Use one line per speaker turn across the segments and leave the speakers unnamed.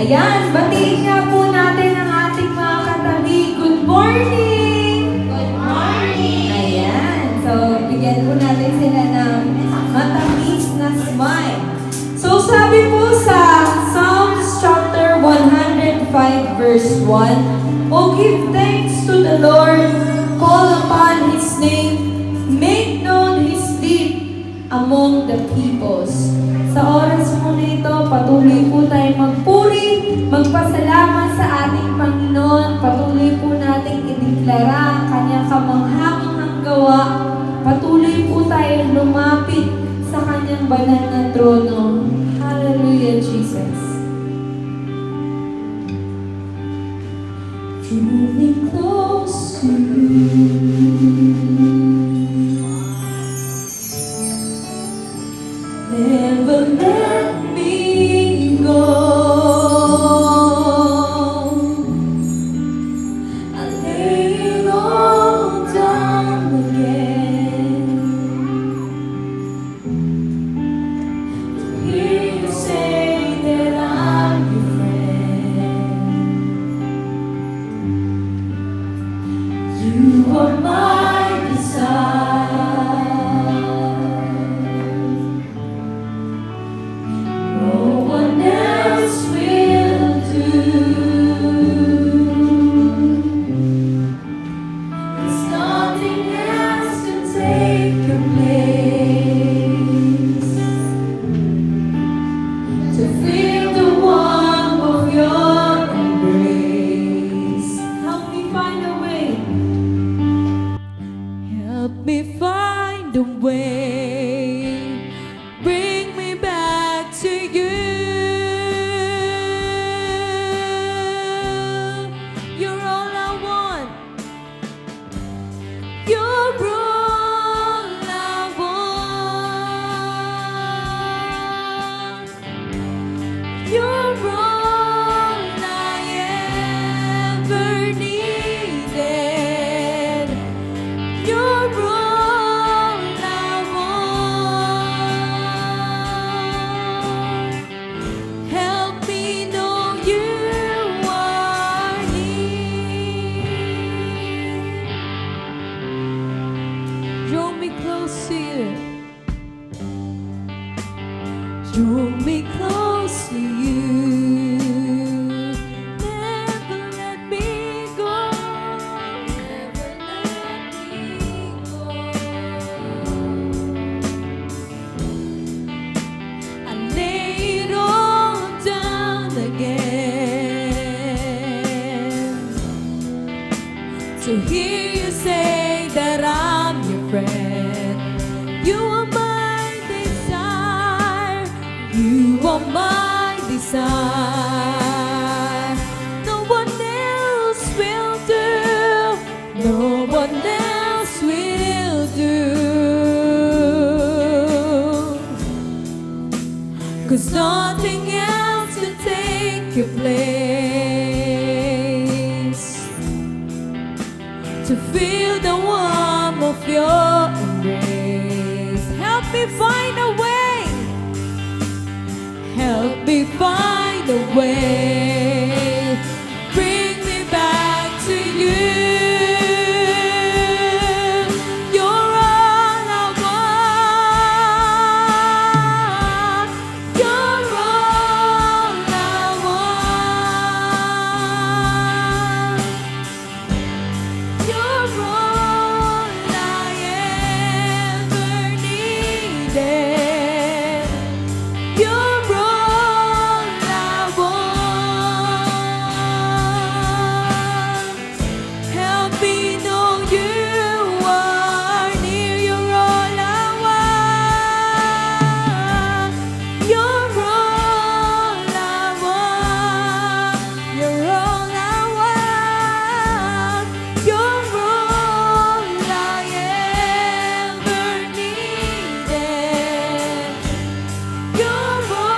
Ayan, batiin nga po natin ang ating mga katabi. Good morning!
Good morning!
Ayan, so bigyan po natin sila ng matamis na smile. So sabi po sa Psalms chapter 105 verse 1, "O give thanks to the Lord, call upon His name, make known His deed among the peoples." Sa oras mo na ito, patuloy po tayo magpuri, magpasalamat sa ating Panginoon. Patuloy po nating ideklara ang kanyang kamanghamanghang gawa. Patuloy po tayo lumapit sa kanyang banal na trono. Hallelujah, Jesus. Draw me close to you. Never let me go. I lay it all down again to hear you say that I'm your friend. You are my desire. No one else will do. 'Cause nothing else can take your place. To feel the warmth of your embrace. Help me find a way. Help me find a way. Bring me back to you. You're all I want. You're all I want. You're all I ever needed. You're all I want. Help me know you are near. Draw me close to you. Draw me close to you. Never let me go. Never let me go. I lay it all down again to hear you say that I'm your friend. You are my desire. You are my desire. No one else will do. No one else will do. 'Cause nothing else can take your place. To feel the warmth of your embrace. Help me find a way. Help me find a way. Bring me back to you. You're all I want. You're all I want. You're all I ever needed. You're all I want. Help me know you are near. You're all I want. You're all I want. You're all I want. You're all I ever needed. You're all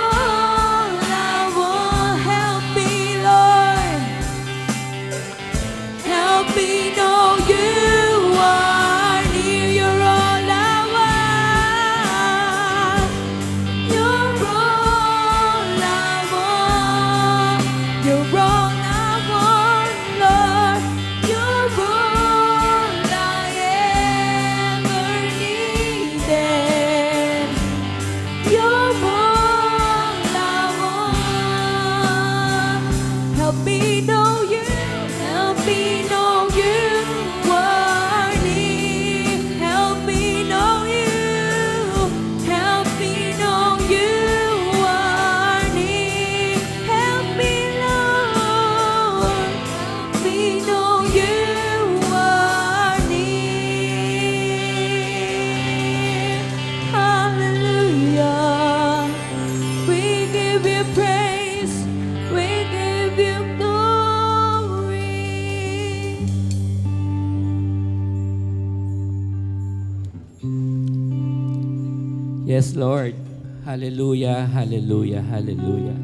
Yes, Lord. Hallelujah, hallelujah, hallelujah.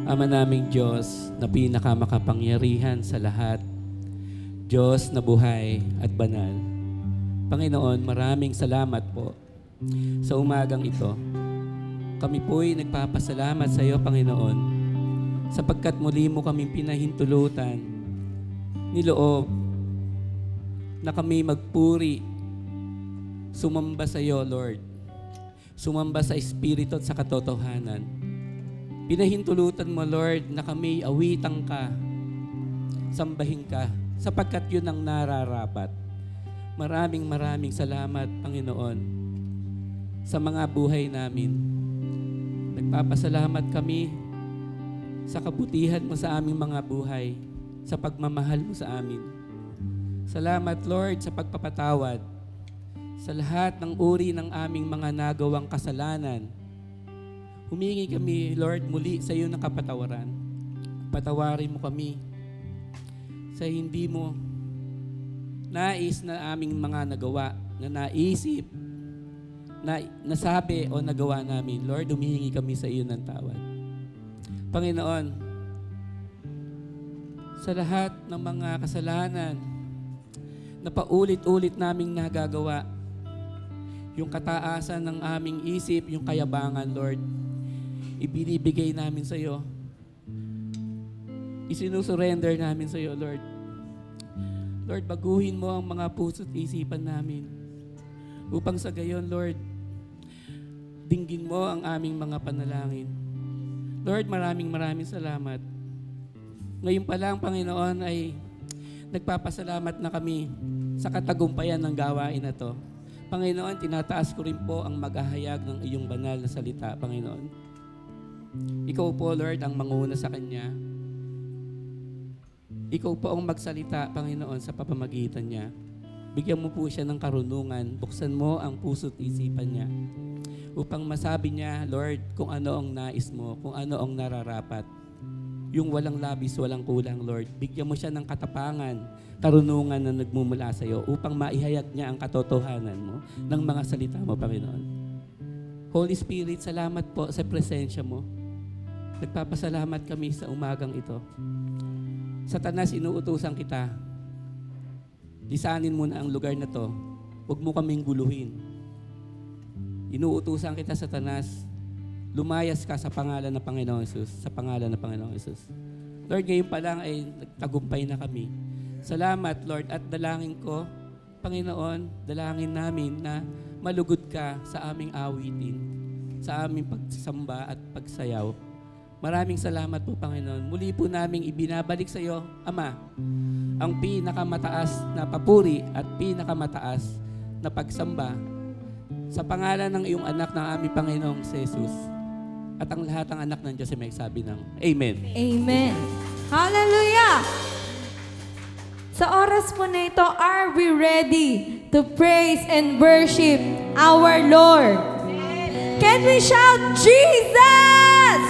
Ama naming Diyos na pinakamakapangyarihan sa lahat, Diyos na buhay at banal. Panginoon, maraming salamat po sa umagang ito. Kami po'y nagpapasalamat sa iyo, Panginoon, sapagkat muli mo kaming pinahintulutan, niloob, na kami magpuri, sumamba sa iyo, Lord. Sumamba sa Espiritu at sa katotohanan. Pinahintulutan mo, Lord, na kami awitan ka, sambahin ka, sapagkat yun ang nararapat. Maraming salamat, Panginoon, sa mga buhay namin. Nagpapasalamat kami sa kabutihan mo sa aming mga buhay, sa pagmamahal mo sa amin. Salamat, Lord, sa pagpapatawad sa lahat ng uri ng aming mga nagawang kasalanan. Humingi kami, Lord, muli sa iyo ng kapatawaran. Patawarin mo kami sa hindi mo nais na aming mga nagawa, na naisip, na nasabi o nagawa namin. Lord, humihingi kami sa iyo ng tawad. Panginoon, sa lahat ng mga kasalanan na paulit-ulit naming nagagawa, yung kataasan ng aming isip, yung kayabangan, Lord, ibinibigay namin sa iyo. Isinusurrender namin sa iyo, Lord. Lord, baguhin mo ang mga puso't isipan namin upang sa gayon, Lord, dinggin mo ang aming mga panalangin. Lord, maraming salamat. Ngayon pa lang, Panginoon, ay nagpapasalamat na kami sa katagumpayan ng gawain na to. Panginoon, tinataas ko rin po ang maghahayag ng iyong banal na salita, Panginoon. Ikaw po, Lord, ang manguna sa Kanya. Ikaw po ang magsalita, Panginoon, sa papamagitan niya. Bigyan mo po siya ng karunungan. Buksan mo ang puso't isipan niya upang masabi niya, Lord, kung ano ang nais mo, kung ano ang nararapat. Yung walang labis, walang kulang, Lord. Bigyan mo siya ng katapangan, karunungan na nagmumula sa iyo upang maihayag niya ang katotohanan mo ng mga salita mo, Panginoon. Holy Spirit, salamat po sa presensya mo. Nagpapasalamat kami sa umagang ito. Satanas, inuutusan kita. Lisanin mo na ang lugar na to. Huwag mo kaming guluhin. Inuutusan kita, Satanas. Lumayas ka sa pangalan ng Panginoong Hesus. Sa pangalan ng Panginoong Hesus. Lord, ngayon pa lang ay nagtagumpay na kami. Salamat, Lord, at dalangin ko, Panginoon, dalangin namin na malugod ka sa aming awitin, sa aming pagsasamba at pagsayaw. Maraming salamat po, Panginoon. Muli po naming ibinabalik sa iyo, Ama, ang pinakamataas na papuri at pinakamataas na pagsamba sa pangalan ng iyong anak ng aming Panginoong Jesus. At ang lahat ng anak ng Diyos ay may sabi ng Amen.
Amen. Hallelujah! Sa oras po na ito, are we ready to praise and worship our Lord? Can we shout, Jesus?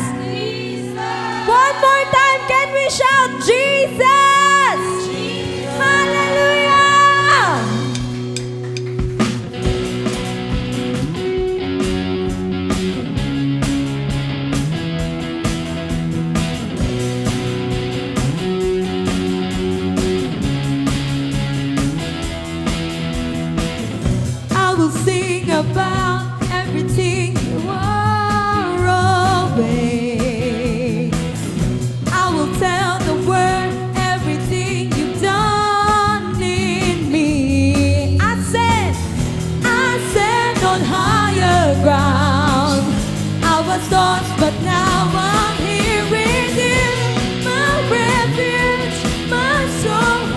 One more time, can we shout, Jesus? Hallelujah! I will sing about everything you are away. I will tell the world everything you've done in me. I stand on higher ground. I was lost, but now I'm here within my refuge, my soul.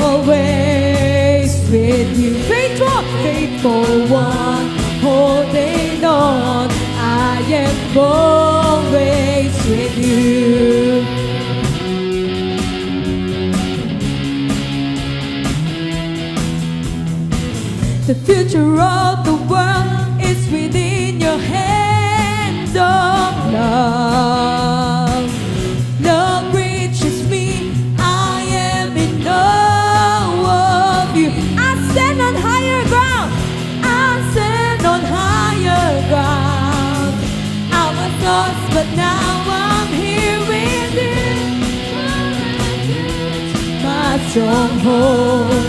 Always with you, faithful one, holding on. I am always with you. The future of the world is within your hands, oh love. Love reaches me, I am in awe of you. I stand on higher ground, I stand on lost, but now I'm here with you. My stronghold,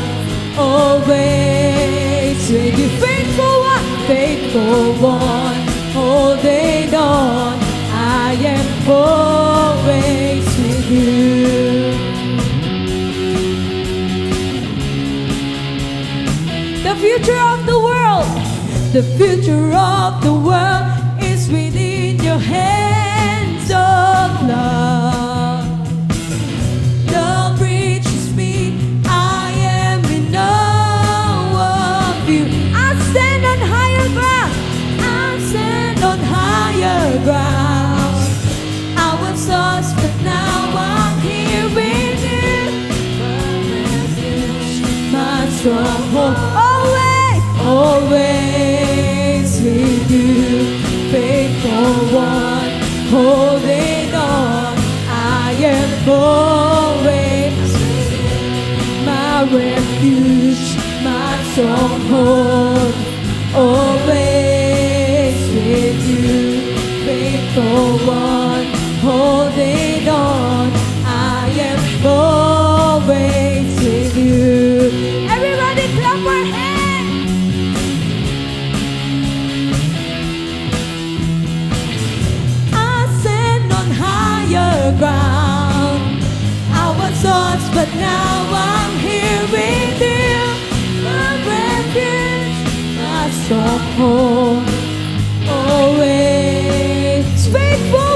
always with you. Faithful one, holding on. I am always with you. The future of the world, the future of the world is within your hands, oh love. Love reaches me, I am in awe of you. I stand on higher ground, I stand on higher ground. I was lost, but now I'm here with you. My stronghold, always with you. Faithful one, holding on. I am always my refuge, my stronghold. Always with you. Faithful one, holding on. I am always with you. Everybody clap our hands. I stand on higher ground. I was lost, but now I'm here with you. My refuge, my stronghold. Always faithful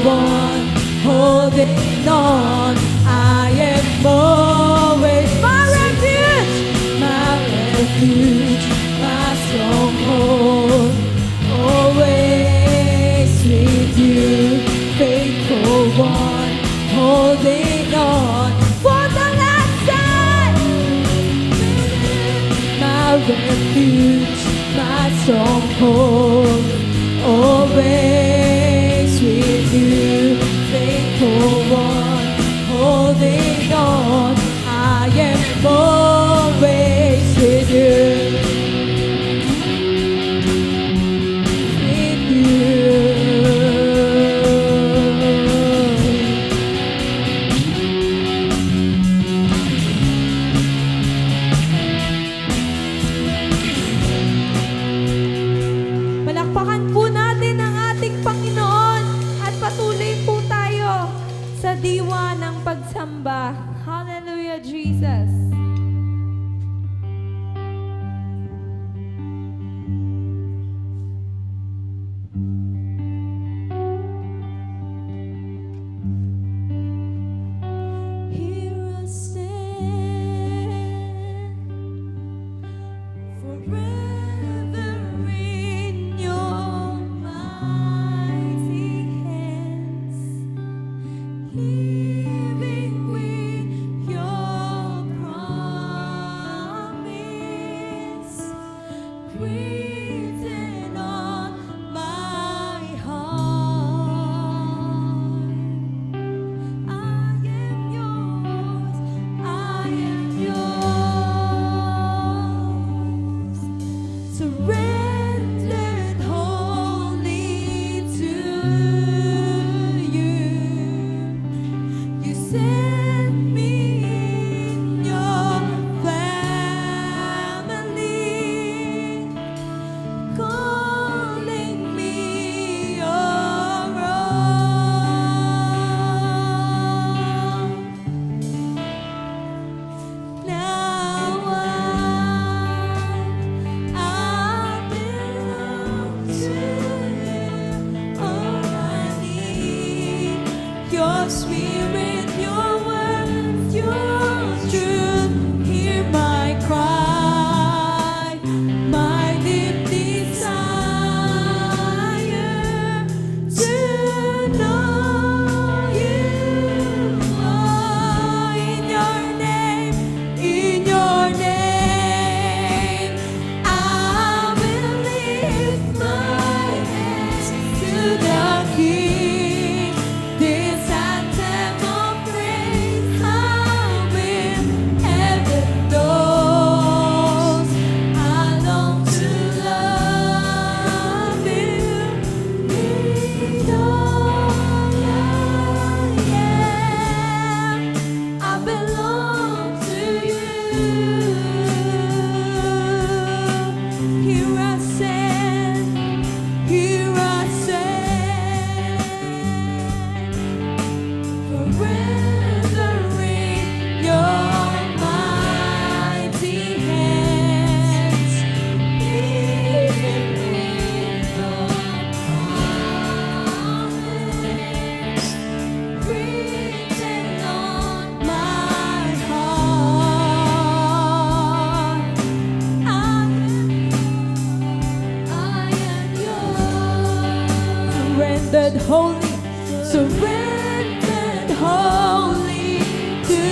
one, holding on. I am always my refuge, my stronghold. Always with you, faithful one, holding on. For the last time, my refuge, my stronghold. Always with you, faithful one, holding on. I am always with you. With you. Palakpakan po natin ang ating Panginoon at patuloy po tayo sa diwa ng pagsamba. Hallelujah, Jesus. Here I stand, forever in your mighty hands, living with your promise written on my heart. I am yours, I am yours, surrendered wholly to you. You set me in your family. surrendered wholly to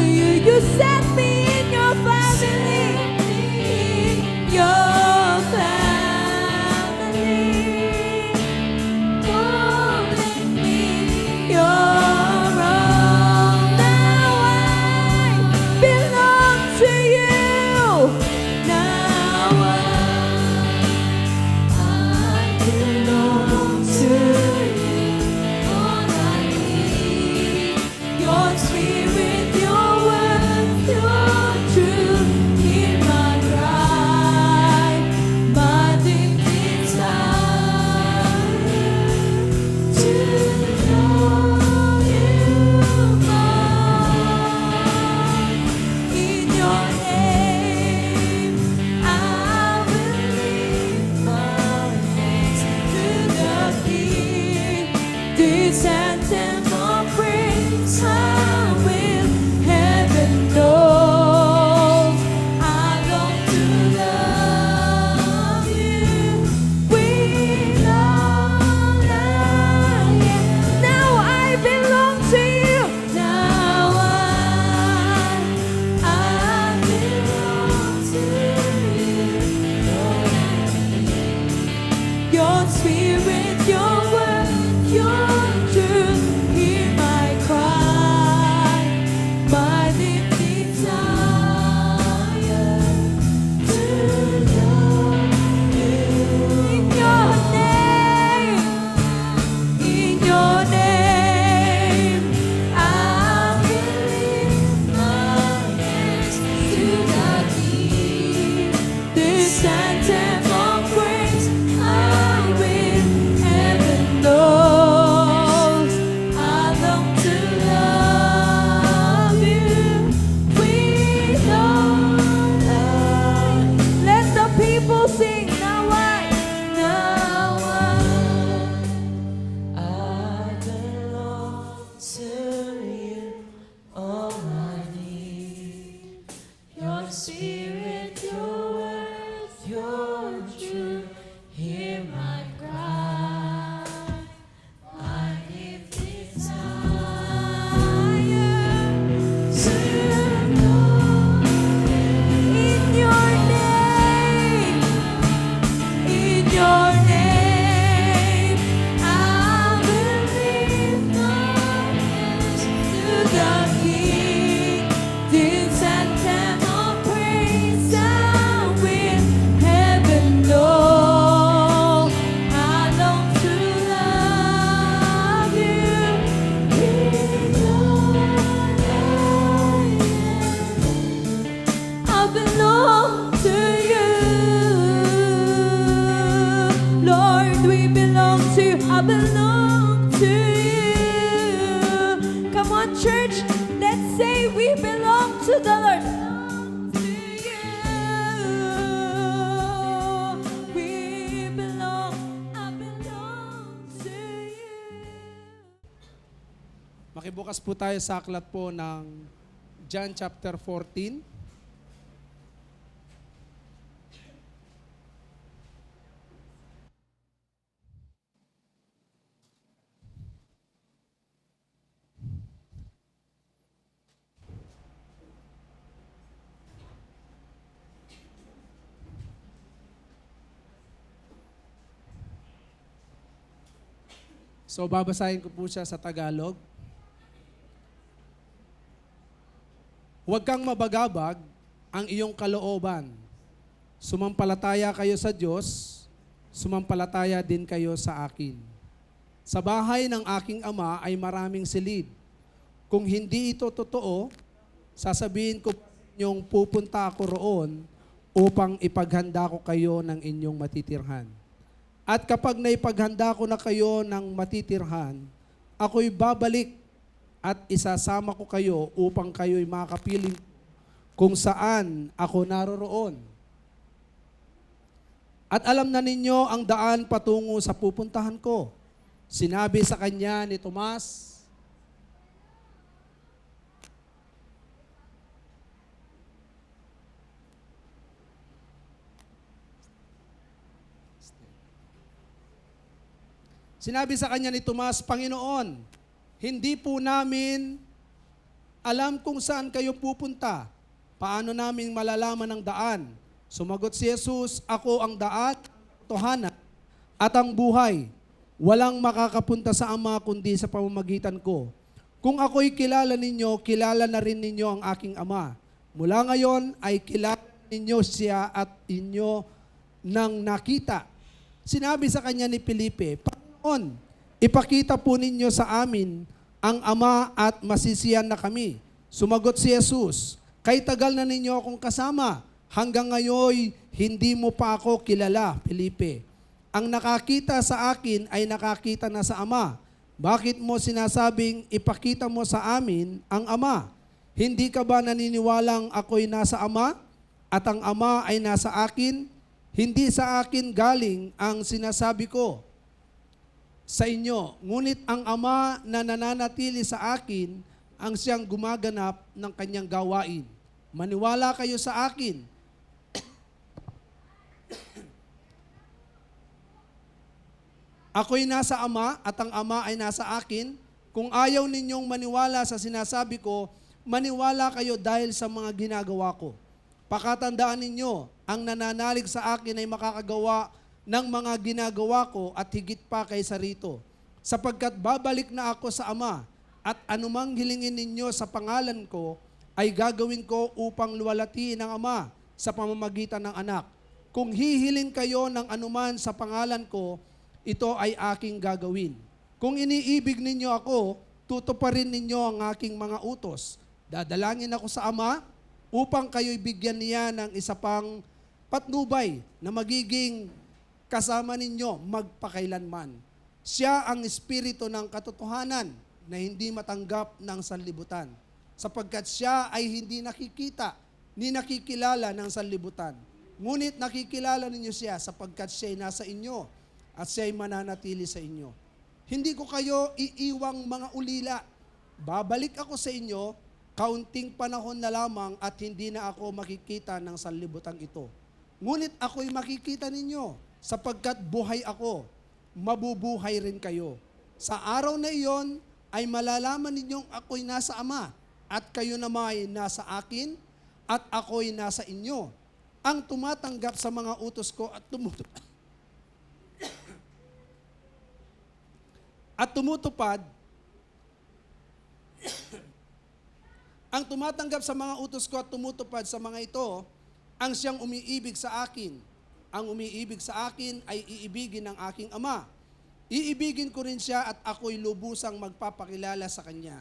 you. You set me in your family, in your family, calling me your own. Now I belong to you. Now I belong to you. All I need, your spirit, your word, your truth. Hear my cry, my deep desire to know you more. In your name, I will lift my hands to the King. This anthem of praise I will, heaven knows. I long to love you. We love you. Now I belong to you. Now I belong to you. Lord, your spirit, your word, your truth. Hear my cry, my deep desire to know you. In your name, in your name, I will lift my hands to the King. This anthem of praise I will, heaven knows. I long to love you. We love you. Let the people sing. Now I belong to you. All I need, your spirit, your word, your truth. Hear my cry, my deep desire to know in your name. In your name, I will lift my hands to the King. This anthem of praise I will, heaven knows. I long to love you. I belong to you. Lord, we belong to you. I belong to you. Come on, church. Let's say we belong to the Lord. We belong. I belong to you.
Makibukas po tayo sa aklat po ng John chapter 14. So babasahin ko po siya sa Tagalog. Huwag kang mabagabag ang iyong kalooban. Sumampalataya kayo sa Diyos, sumampalataya din kayo sa akin. Sa bahay ng aking ama ay maraming silid. Kung hindi ito totoo, sasabihin ko inyong pupunta ako roon upang ipaghanda ko kayo ng inyong matitirhan. At kapag naipaghanda ko na kayo ng matitirhan, ako'y babalik at isasama ko kayo upang kayo'y makapiling kung saan ako naroroon. At alam na ninyo ang daan patungo sa pupuntahan ko. Sinabi sa kanya ni Tomas, Sinabi sa kanya ni Tomas, Panginoon, hindi po namin alam kung saan kayo pupunta. Paano namin malalaman ang daan? Sumagot si Jesus, ako ang daan, totohanan, at ang buhay. Walang makakapunta sa Ama kundi sa pamamagitan ko. Kung ako'y kilala ninyo, kilala na rin ninyo ang aking Ama. Mula ngayon ay kilala ninyo siya at inyo nang nakita. Sinabi sa kanya ni Felipe, Panginoon, ipakita po ninyo sa amin ang Ama at masisiyan na kami. Sumagot si Jesus, kay tagal na ninyo akong kasama, hanggang ngayon hindi mo pa ako kilala, Felipe. Ang nakakita sa akin ay nakakita na sa Ama. Bakit mo sinasabing ipakita mo sa amin ang Ama? Hindi ka ba naniniwalang ako'y nasa Ama at ang Ama ay nasa akin? Hindi sa akin galing ang sinasabi ko sa inyo. Ngunit ang Ama na nananatili sa akin ang siyang gumaganap ng kanyang gawain. Maniwala kayo sa akin. Ako'y nasa Ama at ang Ama ay nasa akin. Kung ayaw ninyong maniwala sa sinasabi ko, maniwala kayo dahil sa mga ginagawa ko. Pakatandaan ninyo, ang nananalig sa akin ay makakagawa ng mga ginagawa ko at higit pa kaysa rito. Sapagkat babalik na ako sa Ama at anumang hilingin ninyo sa pangalan ko ay gagawin ko upang luwalhatiin ang Ama sa pamamagitan ng Anak. Kung hihiling kayo ng anuman sa pangalan ko, ito ay aking gagawin. Kung iniibig ninyo ako, tutuparin ninyo ang aking mga utos. Dadalangin ako sa Ama upang kayo'y bigyan niya ng isa pang patnubay na magiging kasama ninyo magpakailanman. Siya ang espiritu ng katotohanan na hindi matanggap ng sanlibutan, sapagkat siya ay hindi nakikita ni nakikilala ng sanlibutan. Ngunit nakikilala ninyo siya sapagkat siya ay nasa inyo at siya ay mananatili sa inyo. Hindi ko kayo iiwang mga ulila. Babalik ako sa inyo, kaunting panahon na lamang at hindi na ako makikita ng sanlibutan ito. Ngunit ako'y makikita ninyo, sapagkat buhay ako, mabubuhay rin kayo. Sa araw na iyon ay malalaman ninyong ako'y nasa Ama, at kayo naman ay nasa akin, at ako'y nasa inyo. Ang tumatanggap sa mga utos ko at tumutupad, ang tumatanggap sa mga utos ko at tumutupad sa mga ito, ang siyang umiibig sa akin. Ang umiibig sa akin ay iibigin ng aking Ama. Iibigin ko rin siya at ako'y lubusang magpapakilala sa kanya.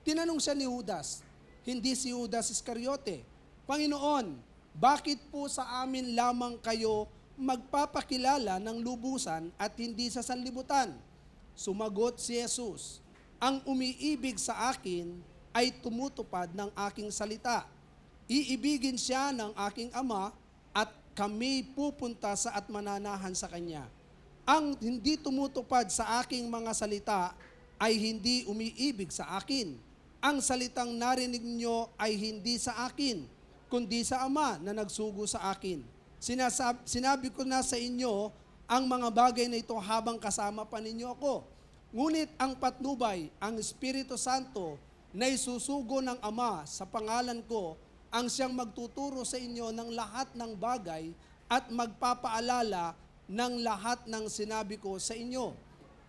Tinanong siya ni Judas, hindi si Judas Iscariote, Panginoon, bakit po sa amin lamang kayo magpapakilala ng lubusan at hindi sa sanlibutan? Sumagot si Jesus, ang umiibig sa akin ay tumutupad ng aking salita. Iibigin siya ng aking Ama at kami pupunta sa at mananahan sa Kanya. Ang hindi tumutupad sa aking mga salita ay hindi umiibig sa akin. Ang salitang narinig niyo ay hindi sa akin, kundi sa Ama na nagsugo sa akin. Sinabi ko na sa inyo ang mga bagay na ito habang kasama pa ninyo ako. Ngunit ang patnubay, ang Espiritu Santo na isusugo ng Ama sa pangalan ko, ang siyang magtuturo sa inyo ng lahat ng bagay at magpapaalala ng lahat ng sinabi ko sa inyo.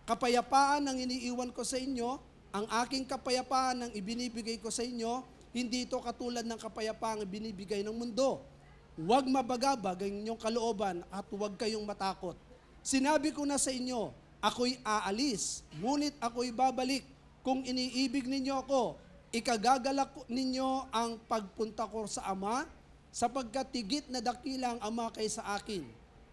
Kapayapaan ang iniiwan ko sa inyo, ang aking kapayapaan ang ibinibigay ko sa inyo, hindi ito katulad ng kapayapaan ang binibigay ng mundo. Huwag mabagabag ang inyong kalooban at huwag kayong matakot. Sinabi ko na sa inyo, ako'y aalis, ngunit ako'y babalik. Kung iniibig ninyo ako, ikagagalak ninyo ang pagpunta ko sa Ama, sapagkat tigit na dakila ang Ama kaysa akin.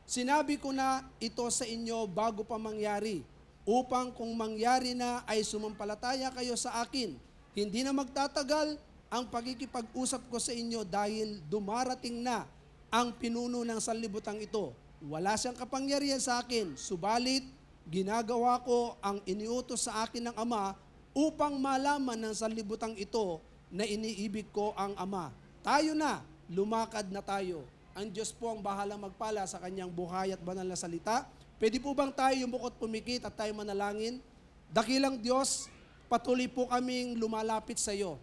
Sinabi ko na ito sa inyo bago pa mangyari, upang kung mangyari na ay sumampalataya kayo sa akin. Hindi na magtatagal ang pagkikipag-usap ko sa inyo dahil dumarating na ang pinuno ng sanlibutan ito. Wala siyang kapangyarihan sa akin, subalit ginagawa ko ang iniutos sa akin ng Ama upang malaman ng sanlibutan ito na iniibig ko ang Ama. Tayo na, lumakad na tayo. Ang Diyos po ang bahalang magpala sa kanyang buhay at banal na salita. Pwede po bang tayo yumukot pumikit at tayo manalangin? Dakilang Diyos, patuloy po kaming lumalapit sa iyo.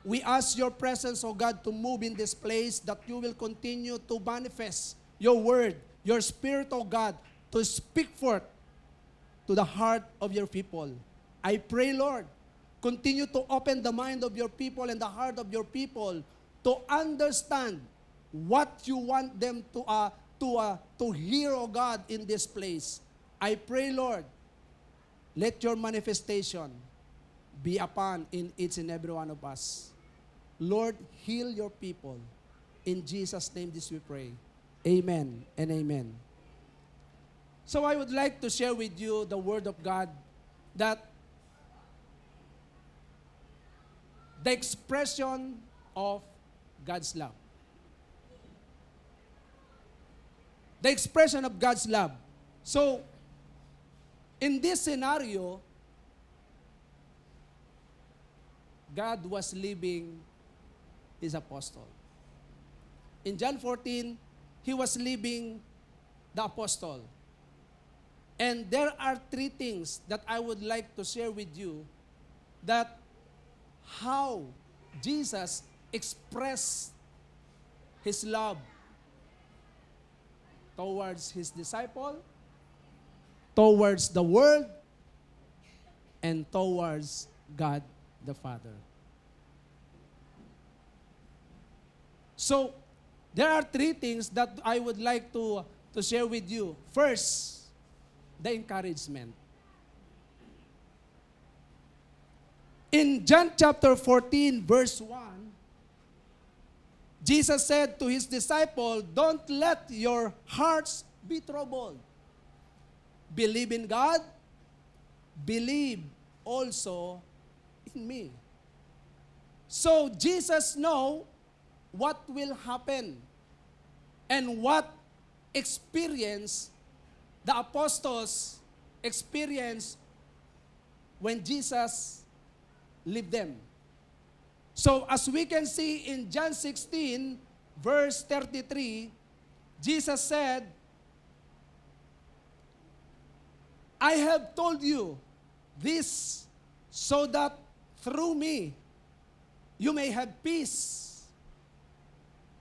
We ask your presence, O God, to move in this place, that you will continue to manifest your word, your spirit, O God, to speak forth to the heart of your people. I pray, Lord, continue to open the mind of your people and the heart of your people to understand what you want them to hear, O God, in this place. I pray, Lord, let your manifestation be upon in each and every one of us. Lord, heal your people. In Jesus' name this we pray. Amen and amen. So I would like to share with you the word of God, that the expression of God's love. The expression of God's love. So, in this scenario, God was leaving His apostle. In John 14, He was leaving the apostle. And there are three things that I would like to share with you, that how Jesus expressed His love towards His disciple, towards the world, and towards God the Father. So, there are three things that I would like to share with you. First, the encouragement. In John chapter 14, verse 1, Jesus said to His disciple, "Don't let your hearts be troubled. Believe in God, believe also in me." So Jesus know what will happen and what experience the apostles experienced when Jesus left them. So as we can see in John 16, verse 33, Jesus said, "I have told you this so that through me you may have peace.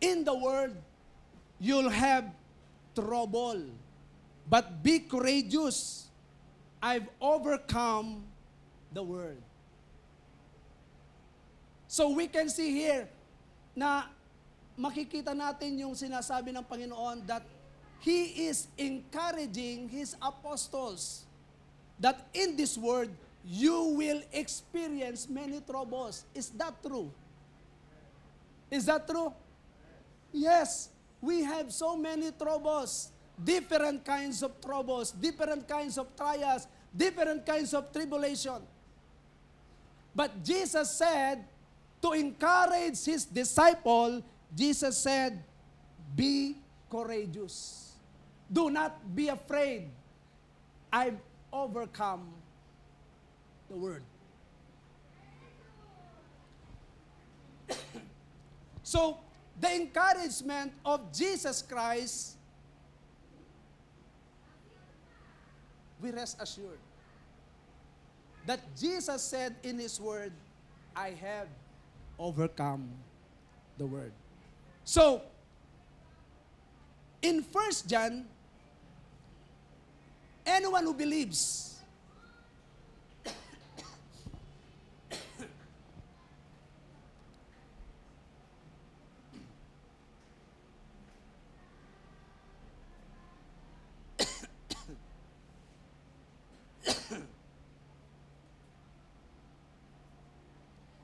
In the world you'll have trouble, but be courageous. I've overcome the world." So we can see here na makikita natin yung sinasabi ng Panginoon, that He is encouraging His apostles that in this world, you will experience many troubles. Is that true? Is that true? Yes, we have so many troubles, different kinds of troubles, different kinds of trials, different kinds of tribulation. But Jesus said, to encourage His disciple, Jesus said, "Be courageous. Do not be afraid. I've overcome the world." So, the encouragement of Jesus Christ, we rest assured that Jesus said in His word, "I have overcome the world." So, in 1 John, anyone who believes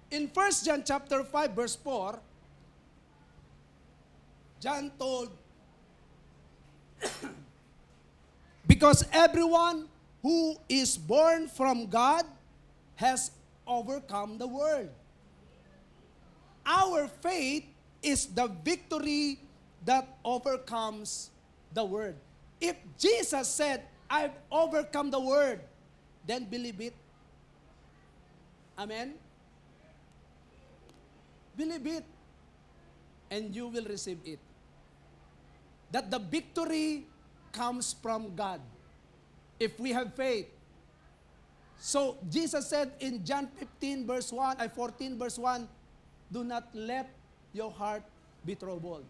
in 1 John chapter 5 verse 4, John told, "Because everyone who is born from God has overcome the world." Our faith is the victory that overcomes the world. If Jesus said, "I've overcome the world," then believe it. Amen? Believe it, and you will receive it. That the victory comes from God. if we have faith. So Jesus said in John 15 verse 1, 14 verse 1, do not let your heart be troubled.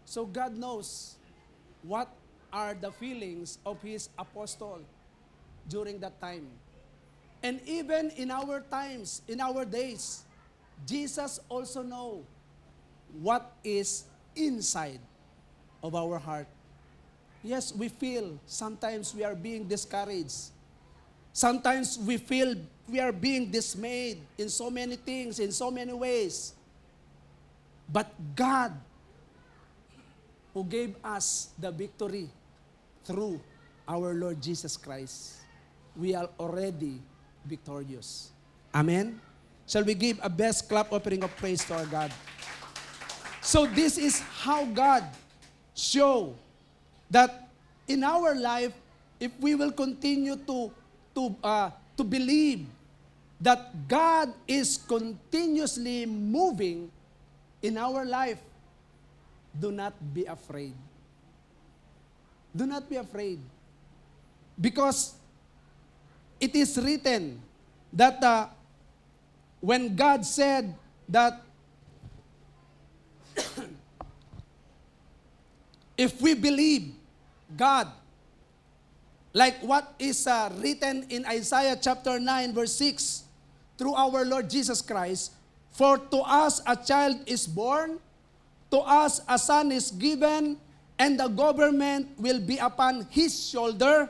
So God knows what are the feelings of His apostle during that time. And even in our times, in our days, Jesus also know what is inside of our heart. Yes, we feel sometimes we are being discouraged. Sometimes we feel we are being dismayed in so many things, in so many ways. But God, who gave us the victory through our Lord Jesus Christ, we are already victorious. Amen? Shall we give a best clap offering of praise to our God? So this is how God show that in our life, if we will continue to believe that God is continuously moving in our life, do not be afraid. Do not be afraid. Because it is written that when God said that if we believe God, like what is written in Isaiah chapter 9 verse 6, through our Lord Jesus Christ, for to us a child is born, to us a son is given, and the government will be upon his shoulder,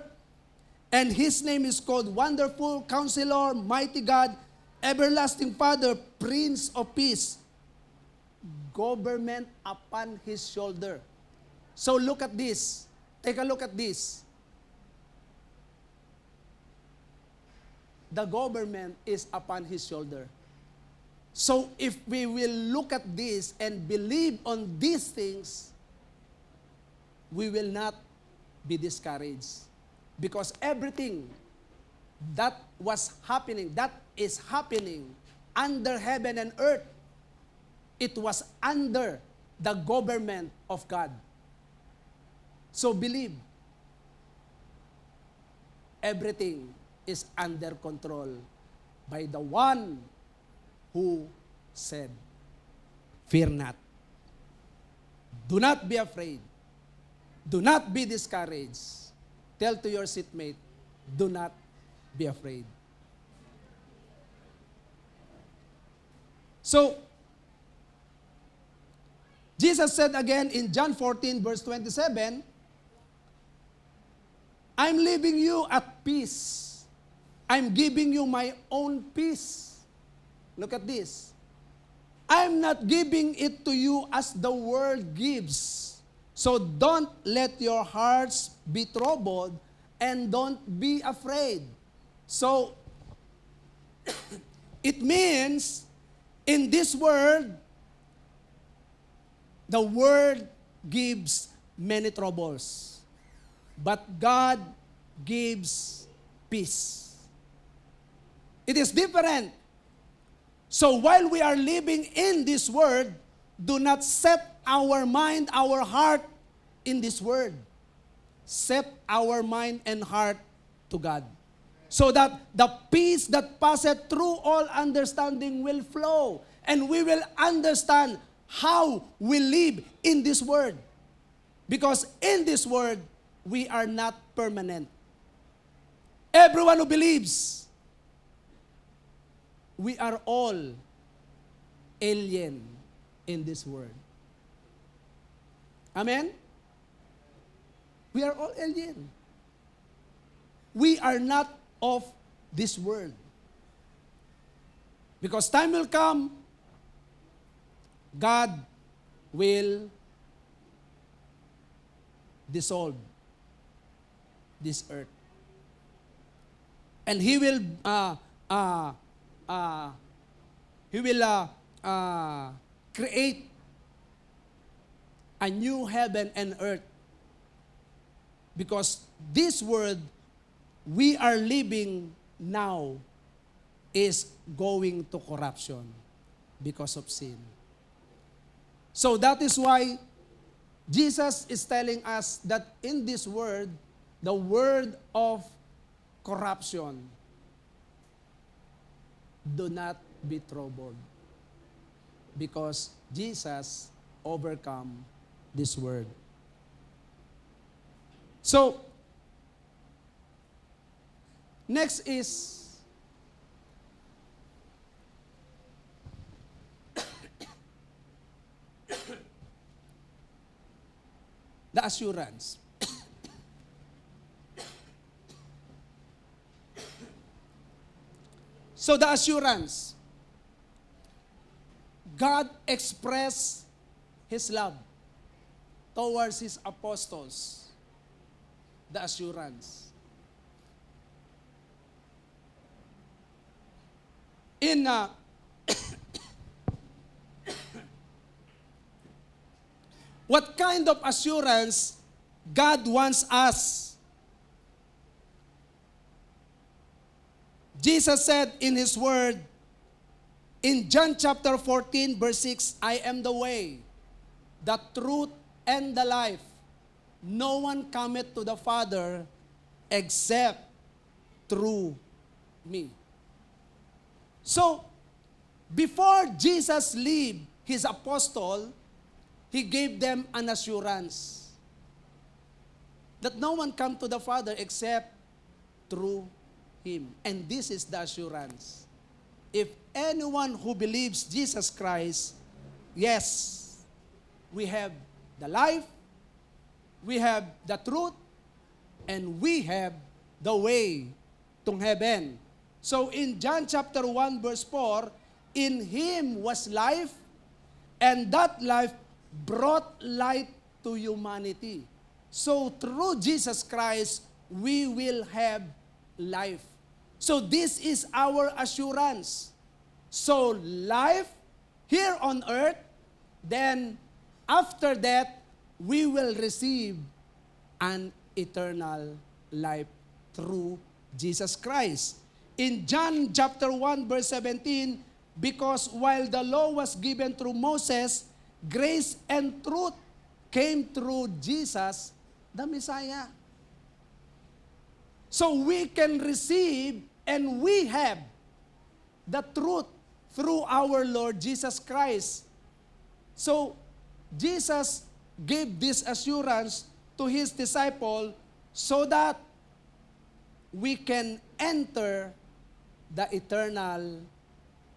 and his name is called Wonderful Counselor, Mighty God, Everlasting Father, Prince of Peace. Government upon his shoulder. So look at this. Take a look at this. The government is upon his shoulder. So if we will look at this and believe on these things, we will not be discouraged. Because everything that was happening, that is happening under heaven and earth, it was under the government of God. So believe, everything is under control by the one who said, fear not. Do not be afraid. Do not be discouraged. Tell to your seatmate, do not be afraid. So, Jesus said again in John 14 verse 27, I'm leaving you at peace. I'm giving you my own peace. Look at this. I'm not giving it to you as the world gives. So don't let your hearts be troubled and don't be afraid. So, it means in this world, the world gives many troubles. But God gives peace. It is different. So while we are living in this world, do not set our mind, our heart in this world. Set our mind and heart to God. So that the peace that passeth through all understanding will flow. And we will understand how we live in this world. Because in this world, we are not permanent. Everyone who believes, we are all alien in this world. Amen? We are all alien. We are not of this world. Because time will come, God will dissolve this earth. And He will create a new heaven and earth. Because this world we are living now is going to corruption because of sin. So that is why Jesus is telling us that in this world, the word of corruption, do not be troubled, because Jesus overcome this word. So, next is the assurance. So the assurance, God expressed His love towards His apostles. The assurance. In what kind of assurance God wants us? Jesus said in His word, in John chapter 14, verse 6, I am the way, the truth, and the life. No one cometh to the Father except through me. So, before Jesus leave His apostle, He gave them an assurance that no one come to the Father except through Him. And this is the assurance. If anyone who believes Jesus Christ, yes, we have the life, we have the truth, and we have the way to heaven. So in John chapter 1 verse 4, in Him was life, and that life brought light to humanity. So through Jesus Christ, we will have life. So this is our assurance. So life here on earth, then after that, we will receive an eternal life through Jesus Christ. In John chapter 1 verse 17, because while the law was given through Moses, grace and truth came through Jesus, the Messiah. So we can receive and we have the truth through our Lord Jesus Christ. So Jesus gave this assurance to His disciple so that we can enter the eternal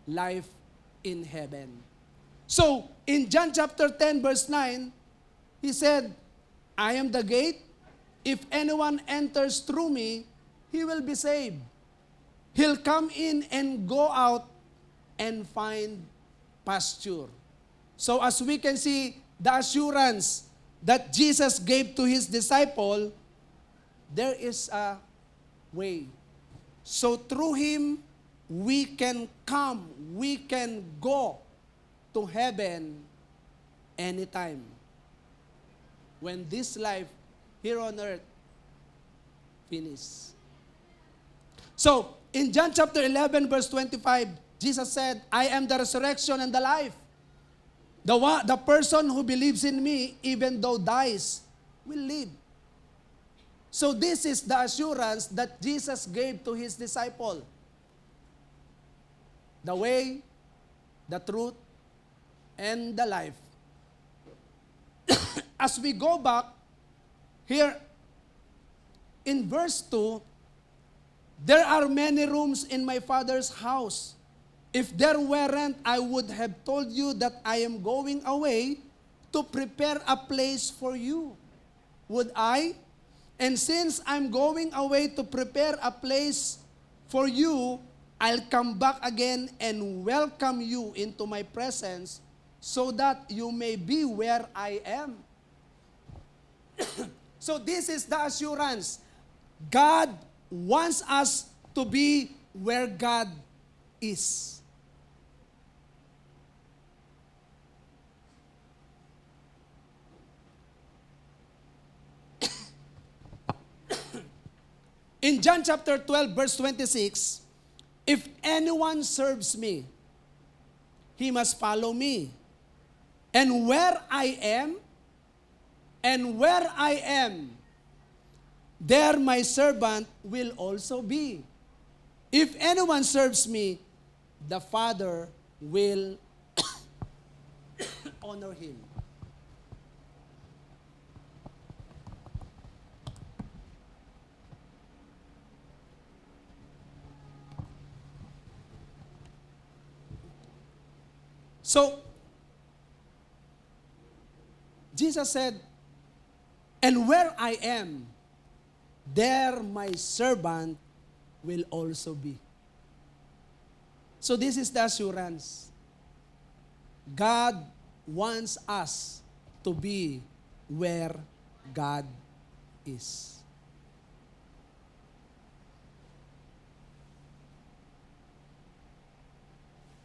life in heaven. So, in John chapter 10 verse 9, He said, I am the gate. If anyone enters through me, he will be saved. He'll come in and go out and find pasture. So as we can see, the assurance that Jesus gave to His disciple, there is a way. So through Him, we can come, we can go to heaven anytime. When this life here on earth finishes. So, in John chapter 11 verse 25, Jesus said, I am the resurrection and the life. The person who believes in me, even though dies, will live. So this is the assurance that Jesus gave to His disciple. The way, the truth, and the life. As we go back, here in verse 2, there are many rooms in my Father's house. If there weren't, I would have told you that I am going away to prepare a place for you. Would I? And since I'm going away to prepare a place for you, I'll come back again and welcome you into my presence so that you may be where I am. So this is the assurance. God wants us to be where God is. In John chapter 12, verse 26, if anyone serves me, he must follow me. And where I am, there my servant will also be. If anyone serves me, the Father will honor him. So, Jesus said, and where I am, there my servant will also be. So this is the assurance. God wants us to be where God is.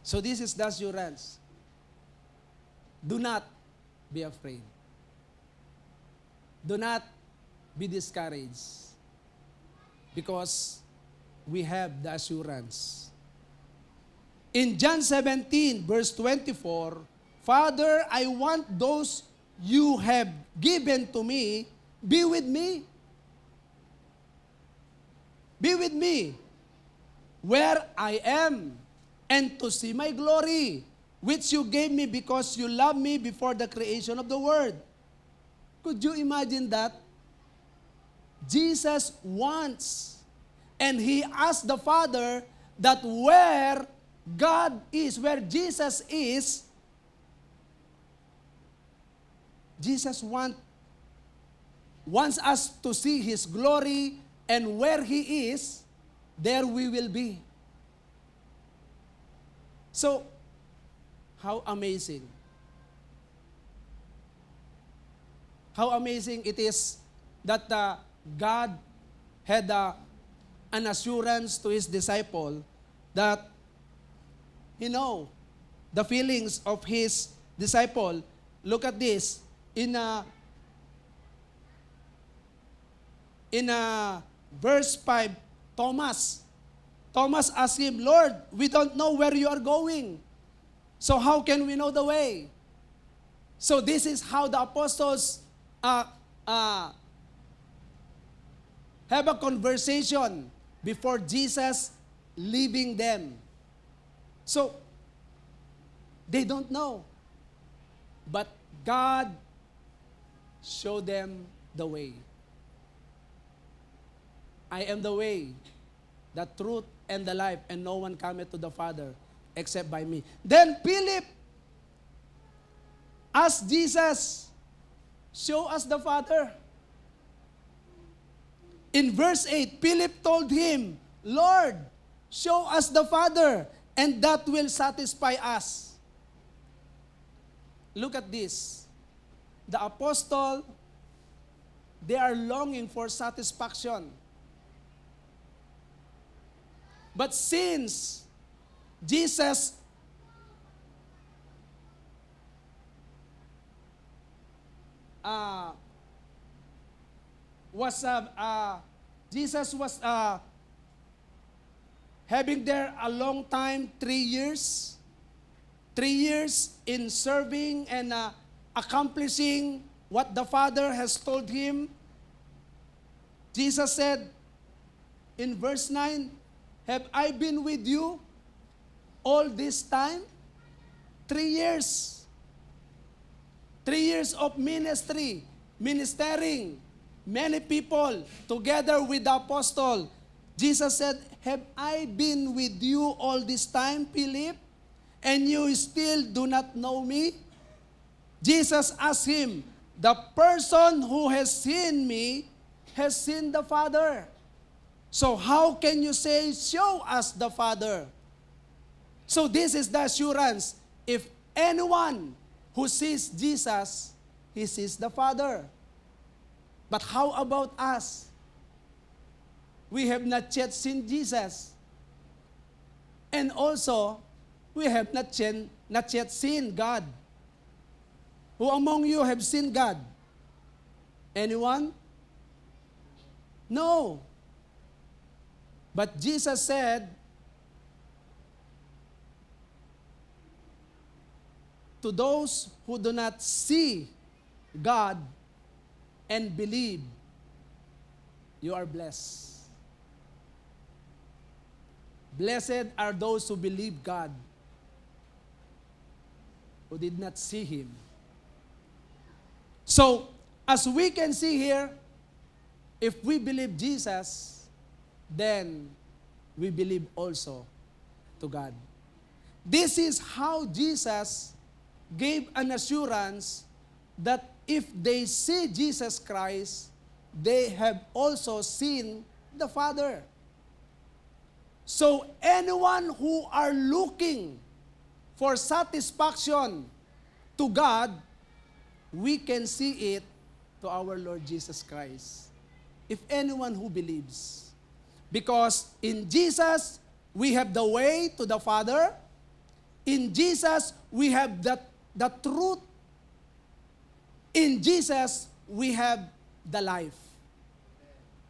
So this is the assurance. Do not be afraid. Do not be discouraged. Because we have the assurance. In John 17, verse 24, Father, I want those you have given to me, be with me. Be with me where I am, and to see my glory, which you gave me because you loved me before the creation of the world. Could you imagine that? Jesus wants, and He asked the Father that where God is, where Jesus is, Jesus wants us to see His glory, and where He is, there we will be. So, how amazing. How amazing it is that God had an assurance to His disciple that He know the feelings of His disciple. Look at this. In verse 5, Thomas asked Him, Lord, we don't know where you are going. So how can we know the way? So this is how the apostles have a conversation before Jesus leaving them. So, they don't know. But God showed them the way. I am the way, the truth, and the life, and no one cometh to the Father except by me. Then Philip asked Jesus, show us the Father. In verse 8, Philip told him, Lord, show us the Father, and that will satisfy us. Look at this. The apostle, they are longing for satisfaction. But since Jesus was having there a long time, 3 years. 3 years in serving and accomplishing what the Father has told him. Jesus said in verse 9, have I been with you all this time? 3 years. 3 years of ministry, ministering many people together with the apostle. Jesus said, have I been with you all this time, Philip, and you still do not know me? Jesus asked him, the person who has seen me has seen the Father. So how can you say, show us the Father? So this is the assurance. If anyone who sees Jesus, he sees the Father. But how about us? We have not yet seen Jesus. And also, we have not yet seen God. Who among you have seen God? Anyone? No. But Jesus said, to those who do not see God and believe, you are blessed. Blessed are those who believe God, who did not see Him. So, as we can see here, if we believe Jesus, then we believe also to God. This is how Jesus gave an assurance that if they see Jesus Christ, they have also seen the Father. So anyone who are looking for satisfaction to God, we can see it to our Lord Jesus Christ. If anyone who believes. Because in Jesus, we have the way to the Father. In Jesus, we have the truth. In Jesus, we have the life.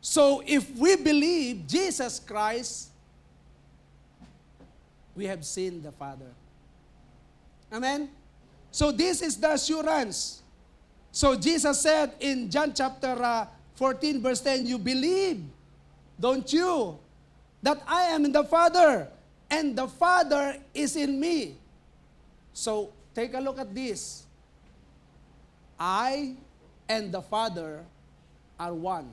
So if we believe Jesus Christ, we have seen the Father. Amen? So this is the assurance. So Jesus said in John chapter 14 verse 10, you believe, don't you, that I am in the Father, and the Father is in me. So take a look at this. I and the Father are one.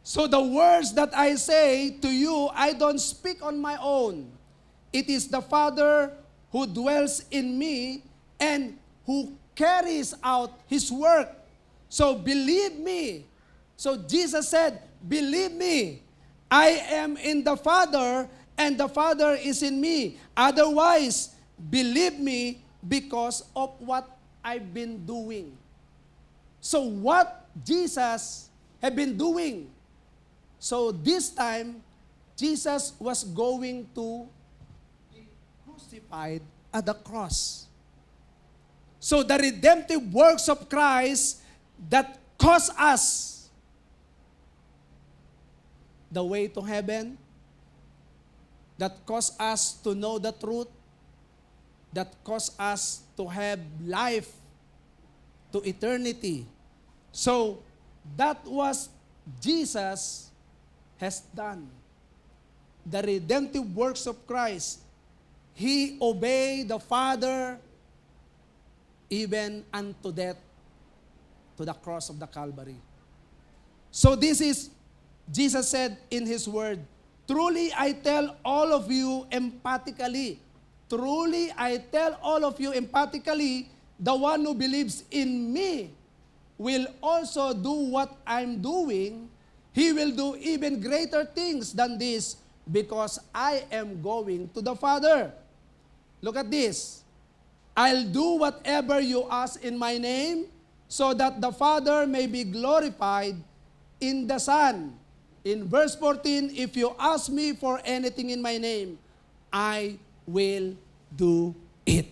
So the words that I say to you, I don't speak on my own. It is the Father who dwells in me and who carries out His work. So believe me. So Jesus said, believe me. I am in the Father and the Father is in me. Otherwise, believe me because of what I've been doing. So what Jesus had been doing. So this time, Jesus was going to be crucified at the cross. So the redemptive works of Christ that cost us the way to heaven, that cost us to know the truth, that cost us to have life to eternity. So that was Jesus has done. The redemptive works of Christ. He obeyed the Father even unto death, to the cross of the Calvary. So this is, Jesus said in His word, truly I tell all of you emphatically, truly I tell all of you emphatically, the one who believes in me will also do what I'm doing. He will do even greater things than this because I am going to the Father. Look at this. I'll do whatever you ask in my name so that the Father may be glorified in the Son. In verse 14, if you ask me for anything in my name, I will do it.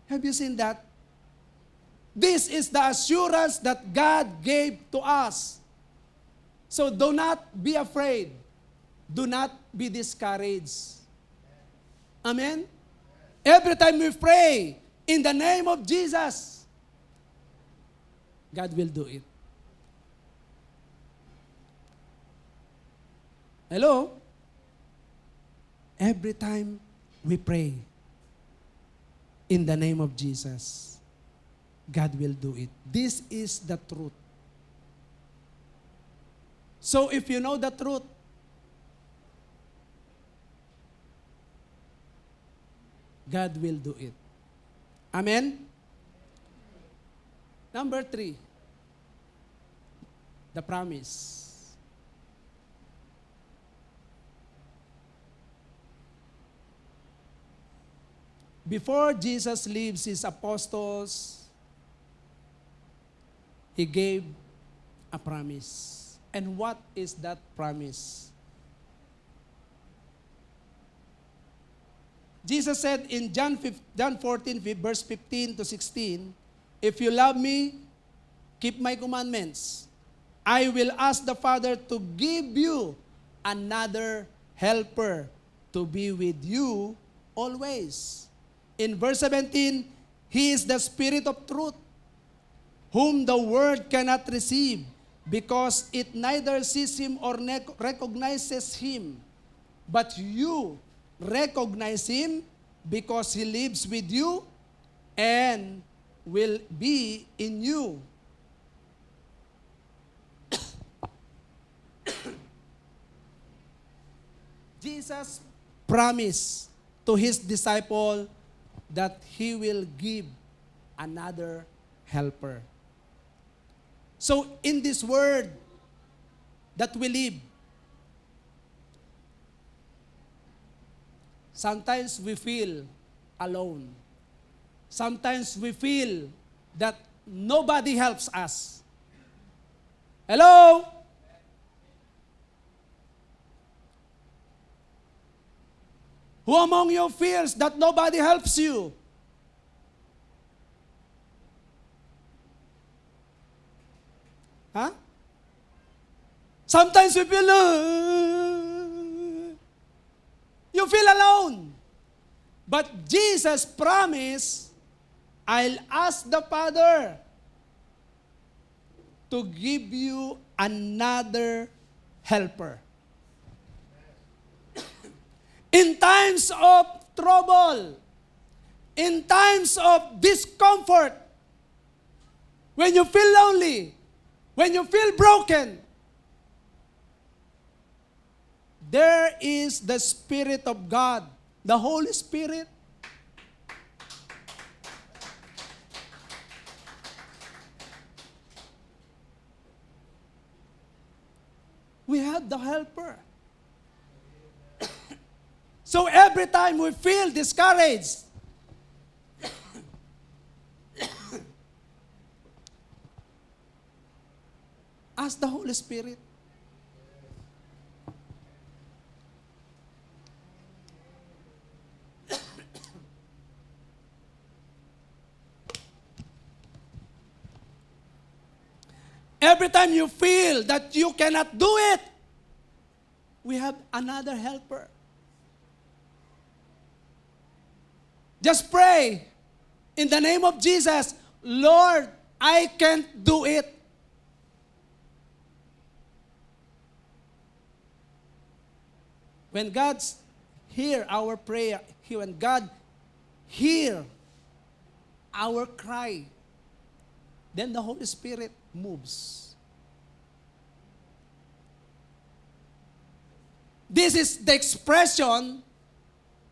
Have you seen that? This is the assurance that God gave to us. So do not be afraid. Do not be discouraged. Amen? Every time we pray in the name of Jesus, God will do it. Hello? Every time we pray in the name of Jesus, God will do it. This is the truth. So if you know the truth, God will do it. Amen? Number 3, the promise. Before Jesus leaves His apostles, He gave a promise. And what is that promise? Jesus said in John 14, verse 15 to 16, if you love me, keep my commandments. I will ask the Father to give you another helper to be with you always. In verse 17, He is the Spirit of truth, whom the world cannot receive, because it neither sees him or recognizes him. But you recognize him because he lives with you and will be in you. Jesus promised to his disciple that he will give another helper. So in this world that we live, sometimes we feel alone. Sometimes we feel that nobody helps us. Hello? Who among you feels that nobody helps you? Huh? Sometimes we feel, you feel alone. But Jesus promised, I'll ask the Father to give you another helper. In times of trouble, in times of discomfort, when you feel lonely, when you feel broken, there is the Spirit of God, the Holy Spirit. We have the helper. So every time we feel discouraged, ask the Holy Spirit. Every time you feel that you cannot do it, we have another helper. Just pray in the name of Jesus, Lord, I can't do it. When God hear our prayer, when God hear our cry, then the Holy Spirit moves. This is the expression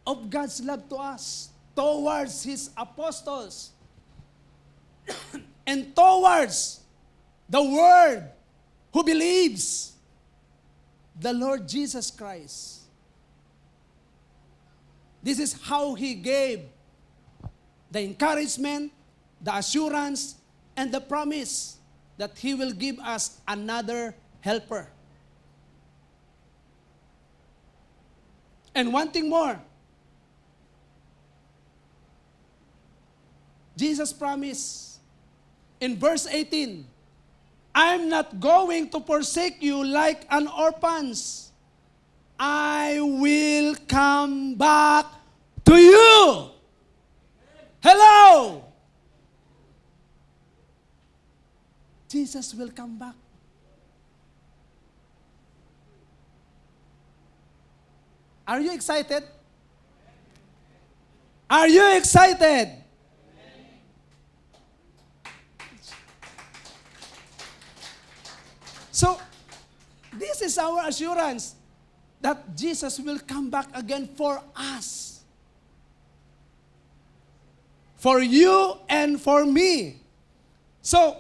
of God's love to us, towards His apostles, and towards the world who believes the Lord Jesus Christ. This is how He gave the encouragement, the assurance, and the promise that He will give us another helper. And one thing more, Jesus promised in verse 18, I'm not going to forsake you like an orphans. I will come back to you. Hello! Jesus will come back. Are you excited? Are you excited? So, this is our assurance that Jesus will come back again for us. For you and for me. So,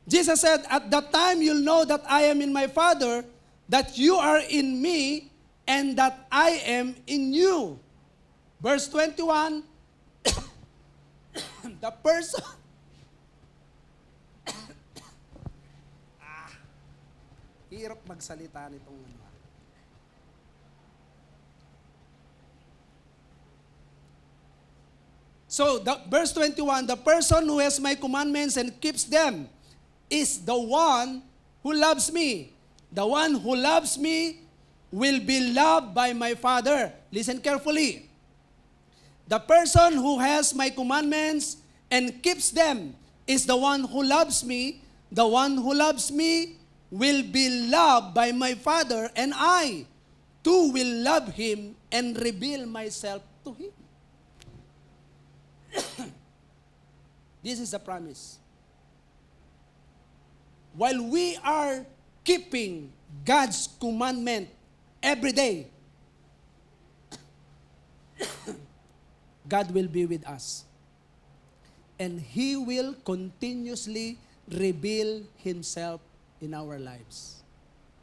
Jesus said, at that time you'll know that I am in my Father, that you are in me, and that I am in you. Verse 21, the person hirap magsalita nitong ano. So, verse 21, the person who has my commandments and keeps them is the one who loves me. The one who loves me will be loved by my Father. Listen carefully. The person who has my commandments and keeps them is the one who loves me. The one who loves me will be loved by my Father, and I too will love him and reveal myself to him. This is the promise. While we are keeping God's commandment every day, God will be with us. And He will continuously reveal Himself in our lives.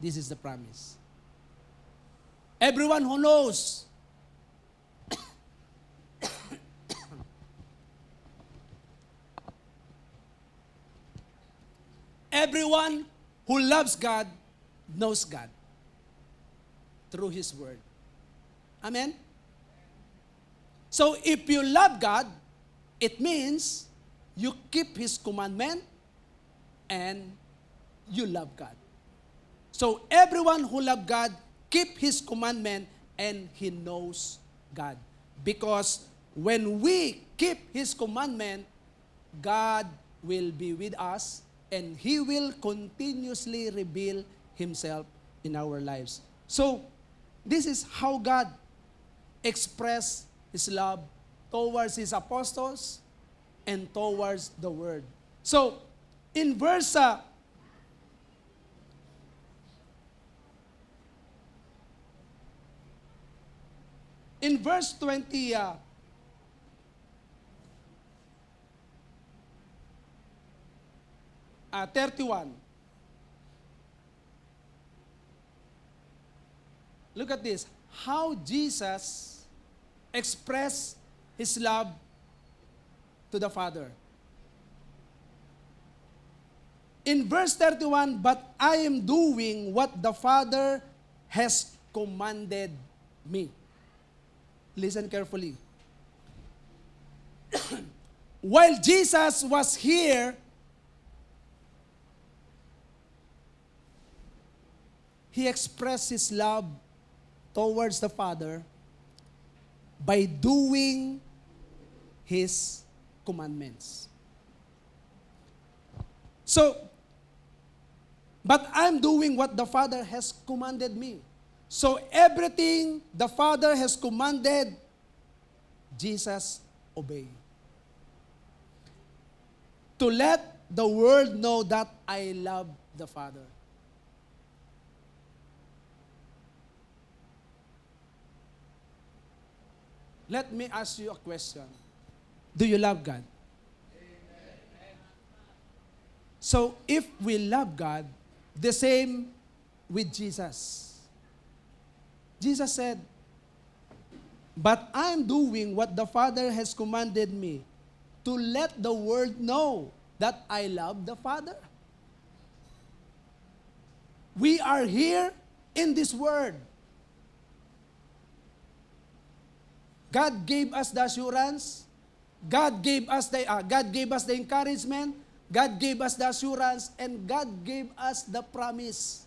This is the promise. Everyone who knows everyone who loves God knows God through His Word. Amen? So if you love God, it means you keep His commandment and you love God. So everyone who loves God keep His commandment and he knows God. Because when we keep His commandment, God will be with us and He will continuously reveal Himself in our lives. So, this is how God expressed His love towards His apostles and towards the Word. So, in verse 20, 31. Look at this. How Jesus expressed His love to the Father. In verse 31, but I am doing what the Father has commanded me. Listen carefully. While Jesus was here, He expressed His love towards the Father by doing His commandments. So, but I'm doing what the Father has commanded me. So everything the Father has commanded, Jesus obeyed. To let the world know that I love the Father. Let me ask you a question. Do you love God? Amen. So if we love God, the same with Jesus. Jesus said, but I'm doing what the Father has commanded me, to let the world know that I love the Father. We are here in this world. God gave us the assurance. God gave us the encouragement. God gave us the assurance, and God gave us the promise.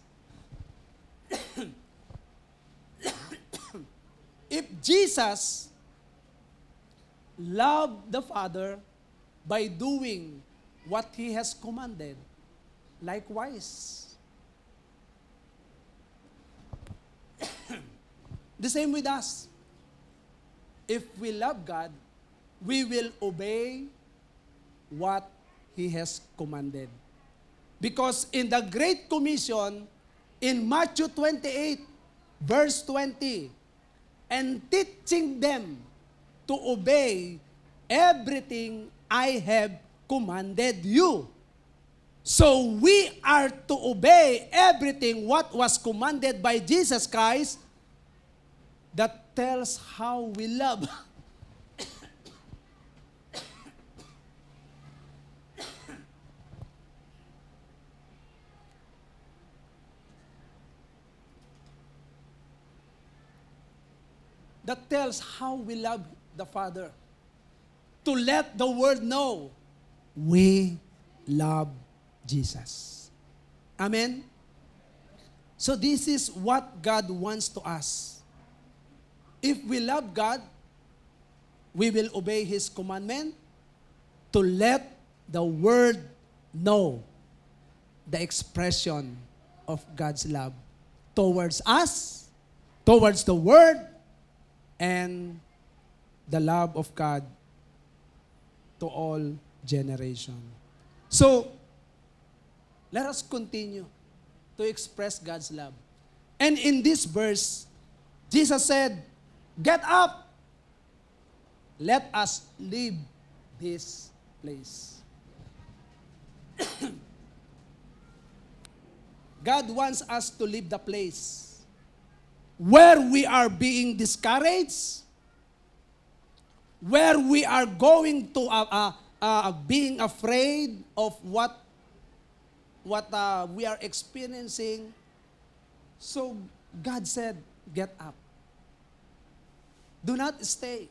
If Jesus loved the Father by doing what He has commanded, likewise, the same with us. If we love God, we will obey what He has commanded. Because in the Great Commission, in Matthew 28, verse 20, and teaching them to obey everything I have commanded you. So we are to obey everything what was commanded by Jesus Christ. That tells how we love. That tells how we love the Father. To let the world know we love Jesus. Amen? So this is what God wants to us. If we love God, we will obey His commandment to let the world know the expression of God's love towards us, towards the world, and the love of God to all generation. So, let us continue to express God's love. And in this verse, Jesus said, "Get up! Let us leave this place." God wants us to leave the place where we are being discouraged, where we are going to being afraid of what we are experiencing. So God said, "Get up. Do not stay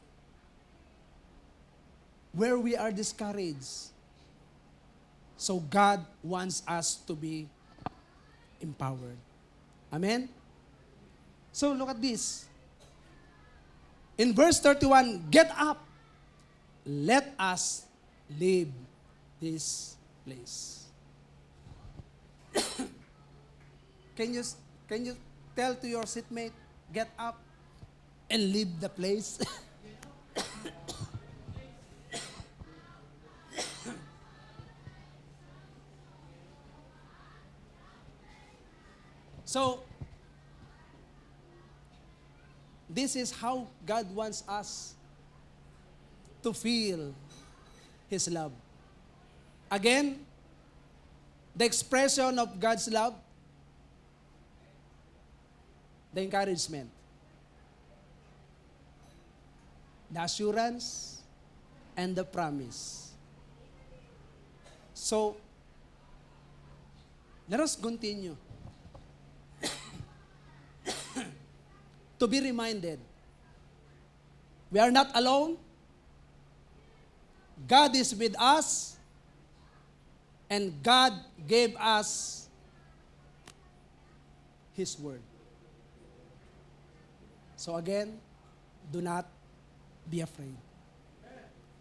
where we are discouraged." So God wants us to be empowered. Amen? So look at this. In verse 31, "Get up. Let us leave this place." Can you tell to your seatmate, "Get up and leave the place"? So, this is how God wants us to feel His love. Again, the expression of God's love, the encouragement, the assurance, and the promise. So, let us continue to be reminded, we are not alone. God is with us, and God gave us His word. So again, do not be afraid.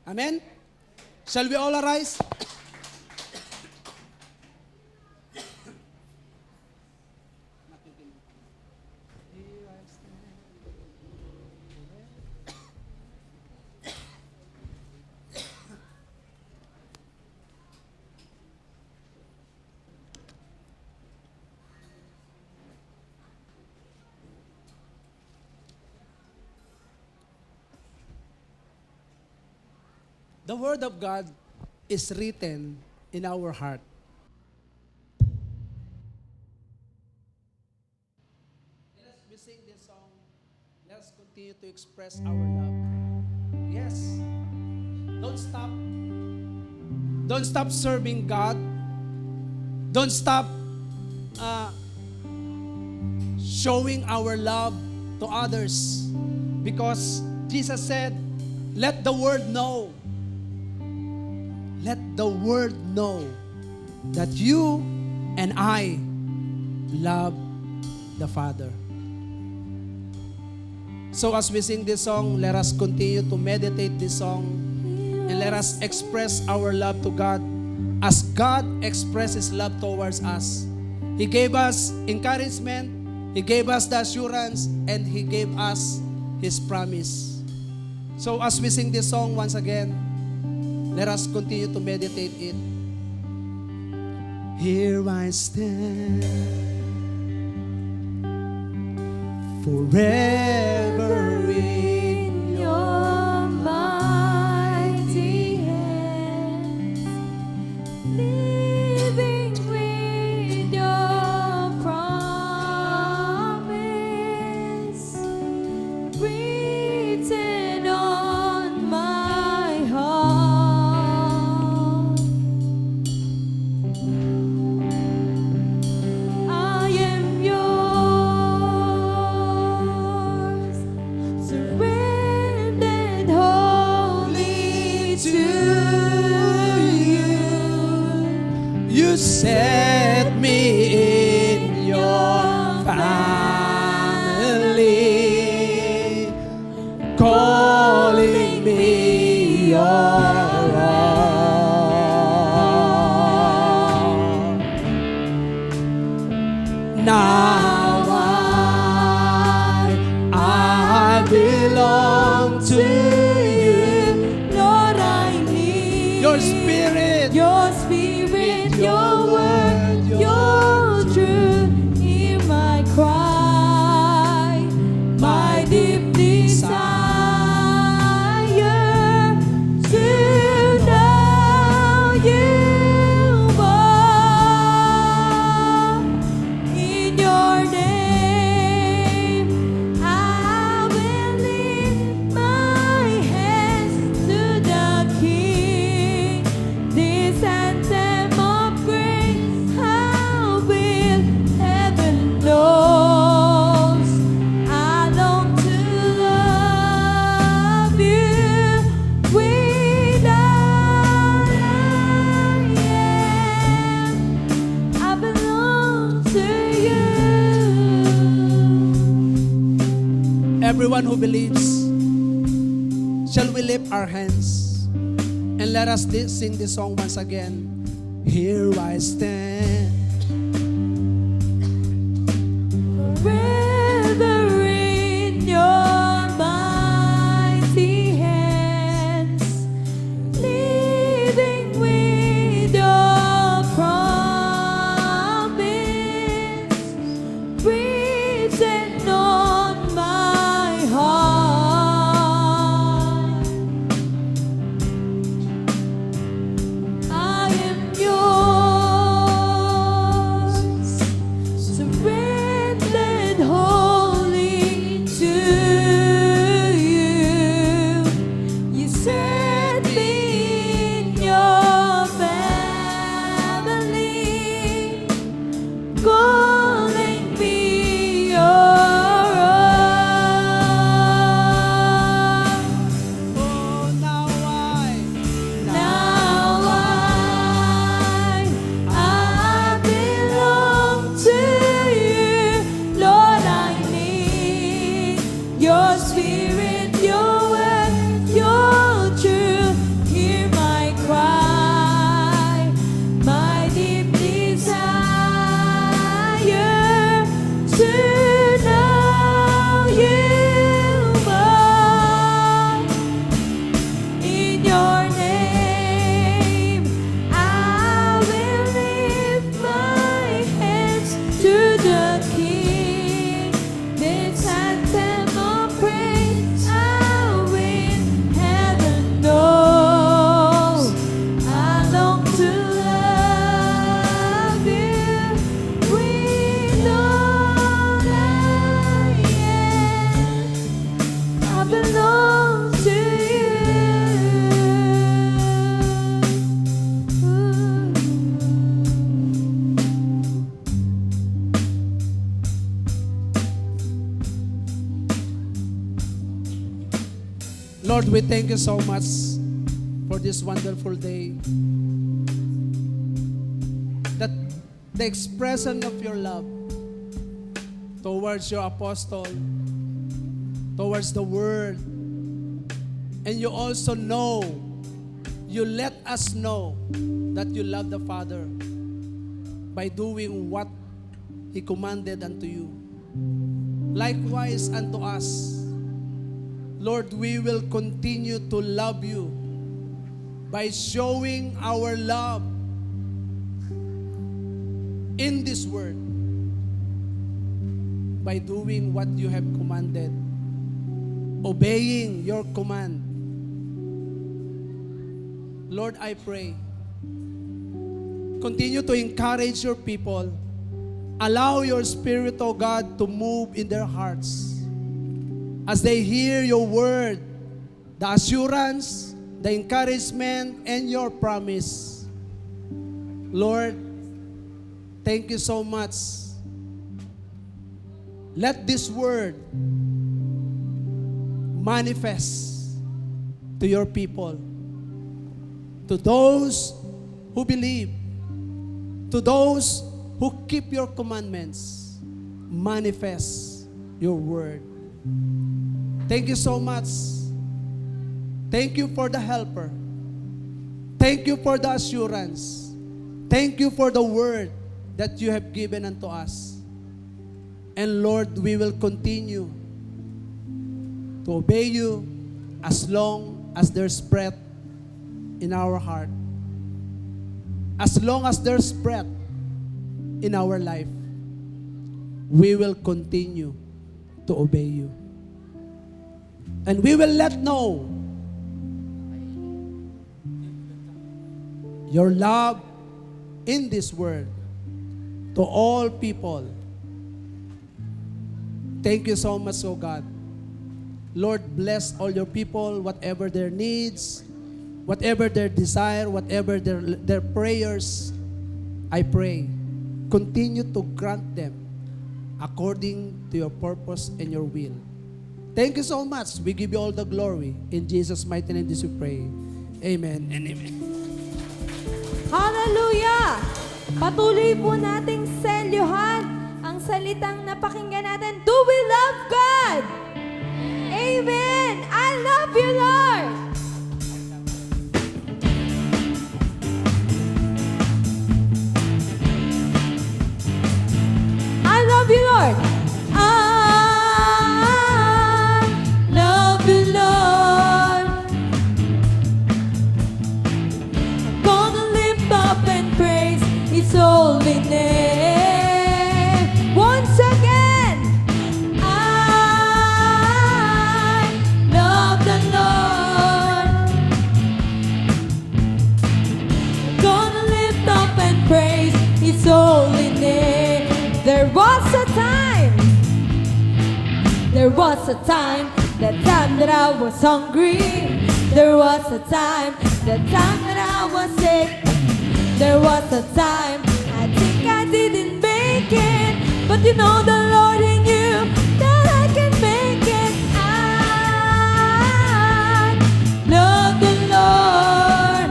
Amen? Shall we all arise? The Word of God is written in our heart. Let us sing this song. Let us continue to express our love. Yes. Don't stop. Don't stop serving God. Don't stop showing our love to others. Because Jesus said, "Let the world know." Let the world know that you and I love the Father. So as we sing this song, let us continue to meditate this song and let us express our love to God as God expresses love towards us. He gave us encouragement, He gave us the assurance, and He gave us His promise. So as we sing this song once again, let us continue to meditate it. Here I stand, forever in
your mighty hands, living with your promise, written on my heart. I am yours, surrendered wholly to you.
You set me in your family, calling me Your spirit,
your spirit, your word, your truth, hear my cry, my deep desire to know you more. In your name, I will lift my hands to the King. This anthem of grace, how will heaven knows. I long to love you with all I am. I belong to you.
everyone who believes, shall we lift our hands and let us sing this song once again. Here I stand.
Forever in your mighty hands, living with your promise, written on my heart. I am yours, surrendered wholly to you. You set me in your family, calling me your own.
Oh, now
I belong to you, Lord. I need your spirit, your word, your truth. Hear my cry, my deep desire to know you more. In your name, I will lift my hands to the King. This anthem of praise, I will heaven knows. I long to love you with all I am. I belong to
Lord, we thank you so much for this wonderful day. That the expression of your love towards your apostle, towards the word, and you also know, you let us know that you love the Father by doing what He commanded unto you. Likewise unto us, Lord, we will continue to love you by showing our love in this word, by doing what you have commanded, obeying your command. Lord, I pray, continue to encourage your people. Allow your Spirit, O God, to move in their hearts as they hear your word, the assurance, the encouragement, and your promise. Lord, thank you so much. Let this word manifest to your people, to those who believe, to those who keep your commandments. Manifest your word. Thank you so much. Thank you for the helper. Thank you for the assurance. Thank you for the word that you have given unto us. And Lord, we will continue to obey you as long as there's breath in our heart. As long as there's breath in our life, we will continue to obey you. And we will let know your love in this world to all people. Thank you so much, oh God. Lord, bless all your people, whatever their needs, whatever their desire, whatever their prayers, I pray, continue to grant them according to your purpose and your will. Thank you so much. We give you all the glory. In Jesus' mighty name this we pray. Amen and amen.
Hallelujah! Patuloy po nating selyohan ang salitang napakinggan natin. Do we love God? Amen! I love you, Lord! I love you, Lord! I love you, Lord! Gonna lift up and praise His holy name. Once again, I love the Lord. Gonna lift up and praise His holy name. There was a time, that time that I was hungry. There was a time, that time that I was sick. There was a time, I think I didn't make it. But you know the Lord, He knew that I can make it. I love the Lord.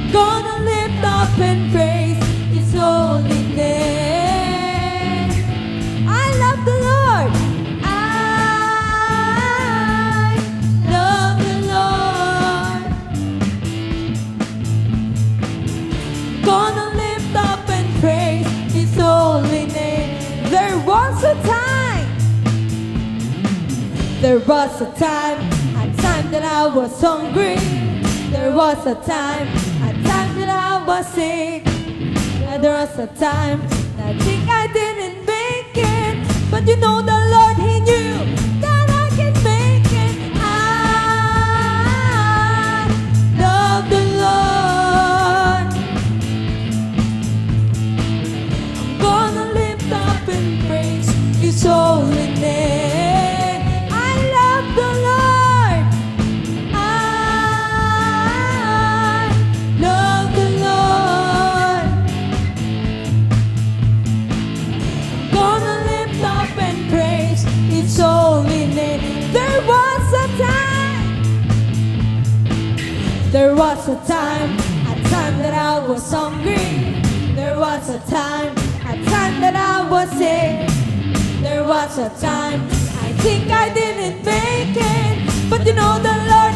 Gonna lift up and praise His holy name. I love the Lord. I love the Lord. Gonna lift up and praise His holy name. There was a time that I was hungry. There was a time that I was sick. There was a time I think I didn't make it. But you know the Lord, He knew that I can make it. I love the Lord. I'm gonna lift up and praise His holy name. I love the Lord. I love the Lord. Gonna lift up and praise His holy name. There was a time that I was hungry. There was a time that I was sick. There was a time I think I didn't make it. But you know the Lord,